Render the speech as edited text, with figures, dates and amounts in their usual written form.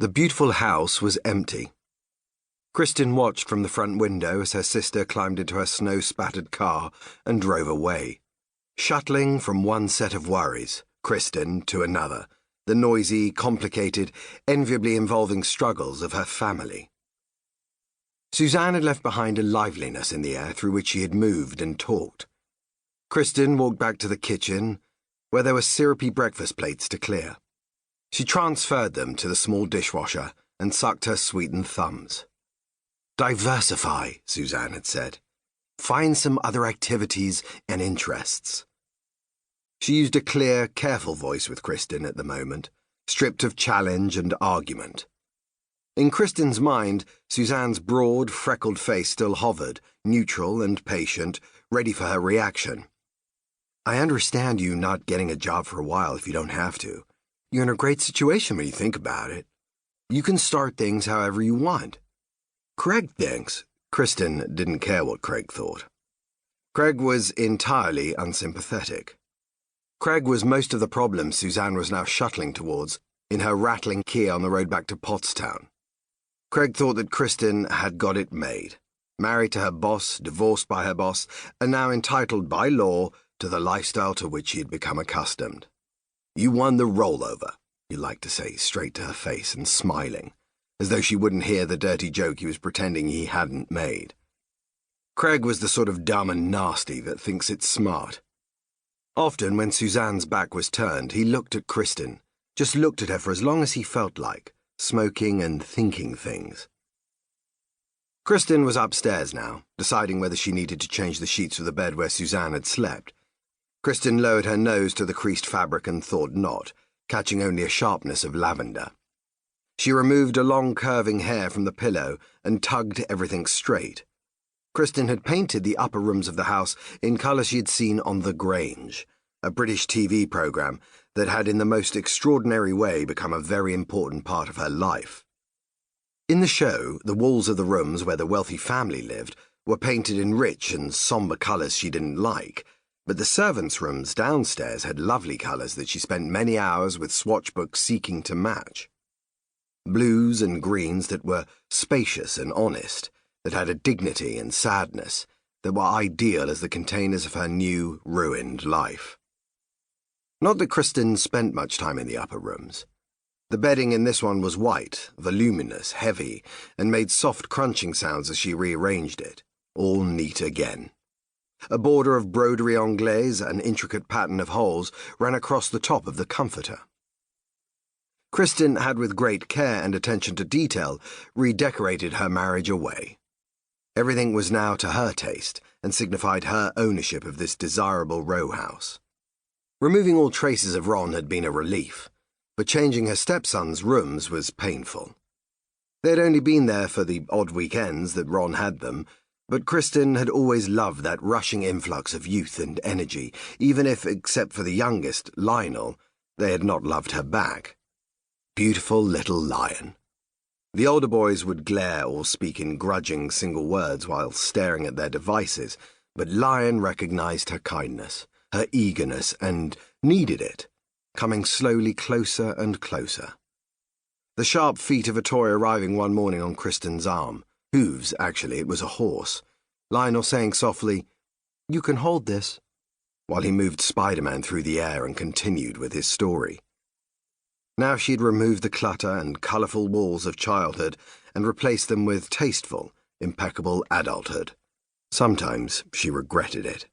The beautiful house was empty. Kristin watched from the front window as her sister climbed into her snow-spattered car and drove away, shuttling from one set of worries, Kristin, to another, the noisy, complicated, enviably involving struggles of her family. Suzanne had left behind a liveliness in the air through which she had moved and talked. Kristin walked back to the kitchen, where there were syrupy breakfast plates to clear. She transferred them to the small dishwasher and sucked her sweetened thumbs. "Diversify," Suzanne had said. "Find some other activities and interests." She used a clear, careful voice with Kristin at the moment, stripped of challenge and argument. In Kristin's mind, Suzanne's broad, freckled face still hovered, neutral and patient, ready for her reaction. "I understand you not getting a job for a while if you don't have to. You're in a great situation when you think about it. You can start things however you want. Craig thinks—" Kristin didn't care what Craig thought. Craig was entirely unsympathetic. Craig was most of the problem Suzanne was now shuttling towards in her rattling Kia on the road back to Pottstown. Craig thought that Kristin had got it made, married to her boss, divorced by her boss, and now entitled by law to the lifestyle to which he had become accustomed. "You won the rollover," he liked to say straight to her face and smiling, as though she wouldn't hear the dirty joke he was pretending he hadn't made. Craig was the sort of dumb and nasty that thinks it's smart. Often, when Suzanne's back was turned, he looked at Kristin, just looked at her for as long as he felt like, smoking and thinking things. Kristin was upstairs now, deciding whether she needed to change the sheets of the bed where Suzanne had slept. Kristin lowered her nose to the creased fabric and thought not, catching only a sharpness of lavender. She removed a long curving hair from the pillow and tugged everything straight. Kristin had painted the upper rooms of the house in colours she had seen on The Grange, a British TV programme that had in the most extraordinary way become a very important part of her life. In the show, the walls of the rooms where the wealthy family lived were painted in rich and sombre colours she didn't like, but the servants' rooms downstairs had lovely colours that she spent many hours with swatchbooks seeking to match. Blues and greens that were spacious and honest, that had a dignity and sadness, that were ideal as the containers of her new, ruined life. Not that Kristin spent much time in the upper rooms. The bedding in this one was white, voluminous, heavy, and made soft crunching sounds as she rearranged it, all neat again. A border of broderie anglaise, an intricate pattern of holes, ran across the top of the comforter. Kristin had, with great care and attention to detail, redecorated her marriage away. Everything was now to her taste, and signified her ownership of this desirable row house. Removing all traces of Ron had been a relief, but changing her stepson's rooms was painful. They had only been there for the odd weekends that Ron had them, but Kristin had always loved that rushing influx of youth and energy, even if, except for the youngest, Lionel, they had not loved her back. Beautiful little lion. The older boys would glare or speak in grudging single words while staring at their devices, but Lion recognized her kindness, her eagerness, and needed it, coming slowly closer and closer. The sharp feet of a toy arriving one morning on Kristin's arm. Hooves, actually, it was a horse. Lionel saying softly, "You can hold this," while he moved Spider-Man through the air and continued with his story. Now she had removed the clutter and colourful walls of childhood and replaced them with tasteful, impeccable adulthood. Sometimes she regretted it.